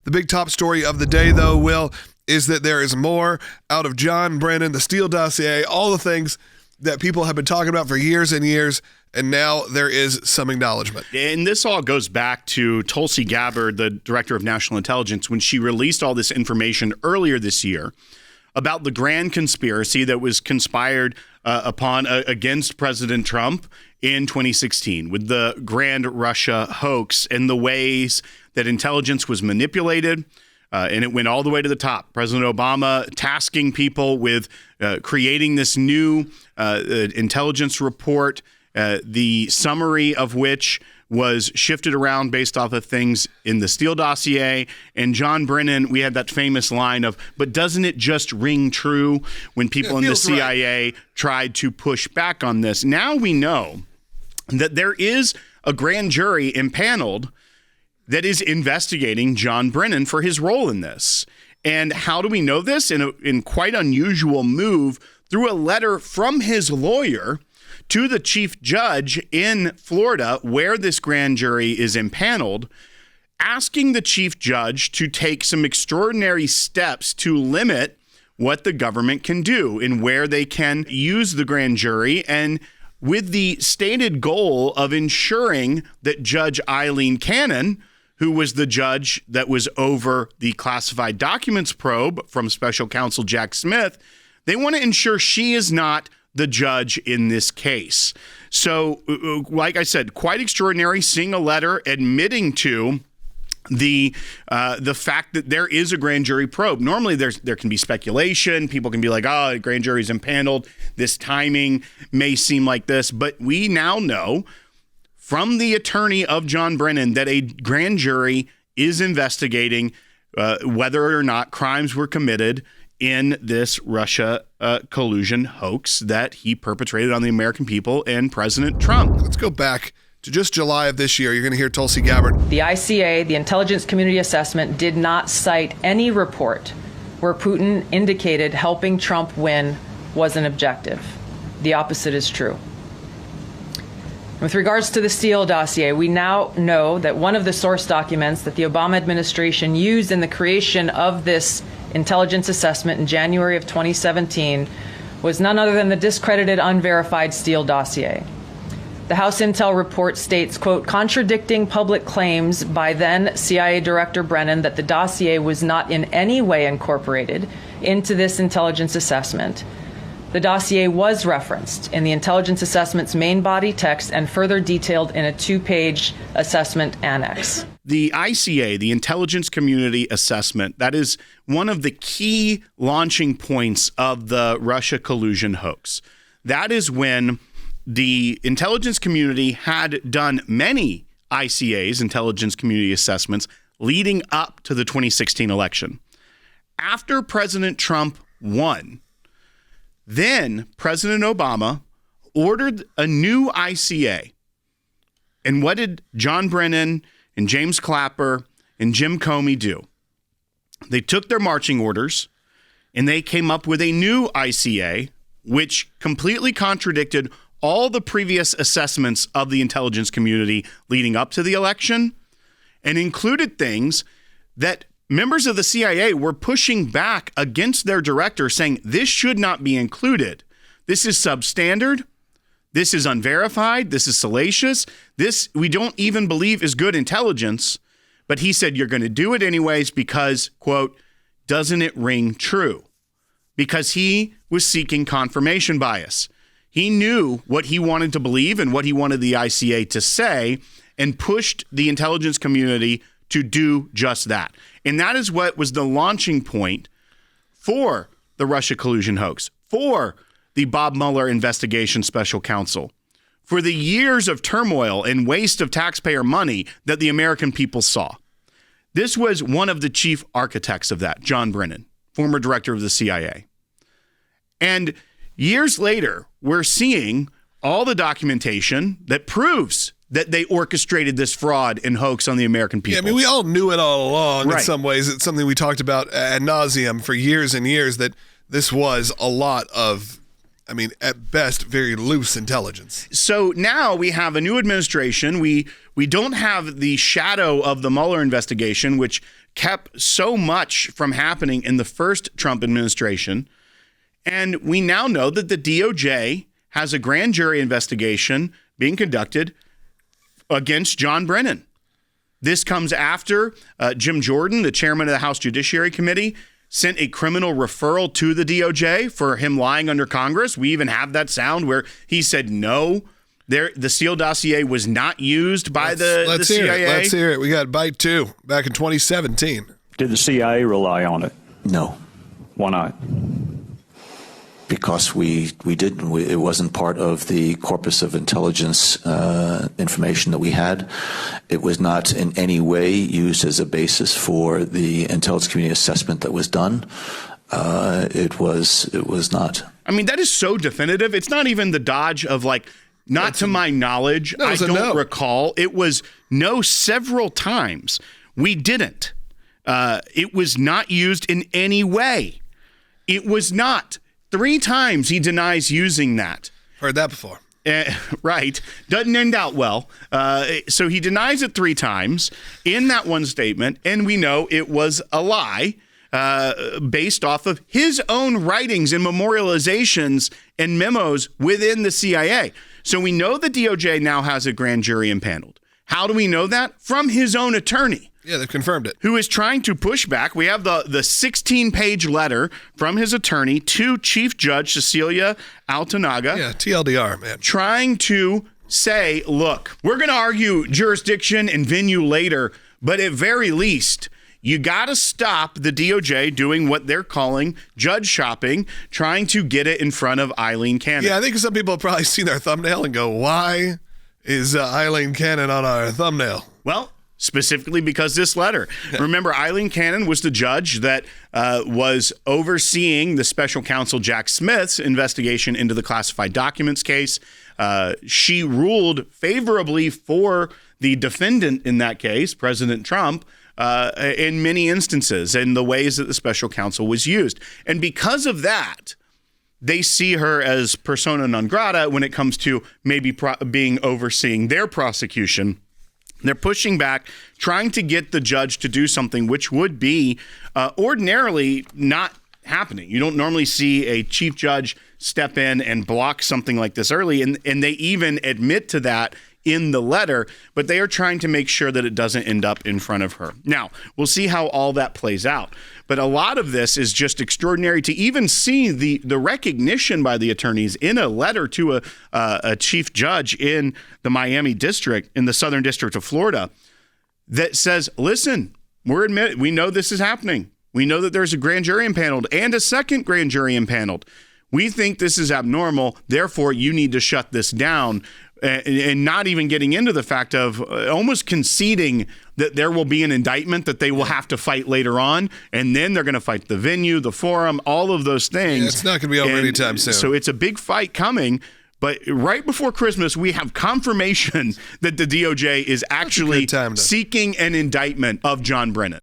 The big top story of the day, though, Will, is that there is more out of John Brennan, the Steele dossier, all the things that people have been talking about for years and years, and now there is some acknowledgement. And this all goes back to Tulsi Gabbard, the director of national intelligence, when she released all this information earlier this year about the grand conspiracy that was conspired against President Trump in 2016 with the grand Russia hoax and the ways that intelligence was manipulated. And it went all the way to the top. President Obama tasking people with creating this new intelligence report, the summary of which was shifted around based off of things in the Steele dossier. And John Brennan, we had that famous line of, but doesn't it just ring true, when people in the CIA tried to push back on this? Now we know that there is a grand jury impaneled that is investigating John Brennan for his role in this. And how do we know this? In quite unusual move, through a letter from his lawyer to the chief judge in Florida, where this grand jury is impaneled, asking the chief judge to take some extraordinary steps to limit what the government can do and where they can use the grand jury, and with the stated goal of ensuring that Judge Aileen Cannon, who was the judge that was over the classified documents probe from special counsel Jack Smith, they want to ensure she is not the judge in this case. So, like I said, quite extraordinary, seeing a letter admitting to the fact that there is a grand jury probe. Normally there can be speculation. People can be like, oh, the grand jury's impaneled. This timing may seem like this. But we now know from the attorney of John Brennan that a grand jury is investigating whether or not crimes were committed in this Russia collusion hoax that he perpetrated on the American people and President Trump. Let's go back to just July of this year. You're going to hear Tulsi Gabbard. The ICA, the Intelligence Community Assessment, did not cite any report where Putin indicated helping Trump win was an objective. The opposite is true. With regards to the Steele dossier, we now know that one of the source documents that the Obama administration used in the creation of this intelligence assessment in January of 2017 was none other than the discredited, unverified Steele dossier. The House Intel report states, quote, contradicting public claims by then CIA Director Brennan that the dossier was not in any way incorporated into this intelligence assessment. The dossier was referenced in the intelligence assessment's main body text and further detailed in a 2-page assessment annex. The ICA, the Intelligence Community Assessment, that is one of the key launching points of the Russia collusion hoax. That is when the intelligence community had done many ICAs, intelligence community assessments, leading up to the 2016 election. After President Trump won, then President Obama ordered a new ICA. And what did John Brennan and James Clapper and Jim Comey do? They took their marching orders and they came up with a new ICA, which completely contradicted all the previous assessments of the intelligence community leading up to the election, and included things that members of the CIA were pushing back against their director, saying this should not be included. This is substandard. This is unverified. This is salacious. This we don't even believe is good intelligence. But he said, you're going to do it anyways because, quote, doesn't it ring true? Because he was seeking confirmation bias. He knew what he wanted to believe and what he wanted the ICA to say and pushed the intelligence community to do just that. And that is what was the launching point for the Russia collusion hoax, for the Bob Mueller investigation special counsel, for the years of turmoil and waste of taxpayer money that the American people saw. This was one of the chief architects of that, John Brennan, former director of the CIA. And years later, we're seeing all the documentation that proves that they orchestrated this fraud and hoax on the American people. Yeah, I mean, we all knew it all along right. In some ways. It's something we talked about ad nauseum for years and years, that this was a lot of, I mean, at best, very loose intelligence. So now we have a new administration. We don't have the shadow of the Mueller investigation, which kept so much from happening in the first Trump administration. And we now know that the DOJ has a grand jury investigation being conducted against John Brennan. This comes after Jim Jordan, the chairman of the House Judiciary Committee, sent a criminal referral to the DOJ for him lying under Congress. We even have that sound where he said no. The Steele dossier was not used by the CIA. Let's hear it. We got bite 2 back in 2017. Did the CIA rely on it? No. Why not? Because we didn't. It wasn't part of the corpus of intelligence information that we had. It was not in any way used as a basis for the intelligence community assessment that was done. It was not. I mean, that is so definitive. It's not even the dodge of not to my knowledge. I don't recall. It was no several times. We didn't. It was not used in any way. It was not. 3 times he denies using that. Heard that before. Right. Doesn't end out well. So he denies it 3 times in that one statement, and we know it was a lie based off of his own writings and memorializations and memos within the CIA. So we know the DOJ now has a grand jury impaneled. How do we know that? From his own attorney. Yeah, they've confirmed it. Who is trying to push back. We have the 16-page letter from his attorney to Chief Judge Cecilia Altanaga. Yeah, TLDR, man. Trying to say, look, we're going to argue jurisdiction and venue later, but at very least, you got to stop the DOJ doing what they're calling judge shopping, trying to get it in front of Aileen Cannon. Yeah, I think some people have probably seen our thumbnail and go, why is Aileen Cannon on our thumbnail? Well, specifically because this letter. Remember, Aileen Cannon was the judge that was overseeing the special counsel Jack Smith's investigation into the classified documents case. She ruled favorably for the defendant in that case, President Trump, in many instances in the ways that the special counsel was used. And because of that, they see her as persona non grata when it comes to maybe being overseeing their prosecution. They're pushing back, trying to get the judge to do something which would be ordinarily not happening. You don't normally see a chief judge step in and block something like this early, and they even admit to that in the letter, but they are trying to make sure that it doesn't end up in front of her. Now, we'll see how all that plays out. But a lot of this is just extraordinary to even see the recognition by the attorneys in a letter to a chief judge in the Miami district, in the Southern District of Florida, that says, listen, we know this is happening. We know that there's a grand jury impaneled and a second grand jury impaneled. We think this is abnormal. Therefore, you need to shut this down. And not even getting into the fact of almost conceding that there will be an indictment that they will have to fight later on. And then they're going to fight the venue, the forum, all of those things. Yeah, it's not going to be over anytime soon. So it's a big fight coming. But right before Christmas, we have confirmation that the DOJ is actually seeking an indictment of John Brennan.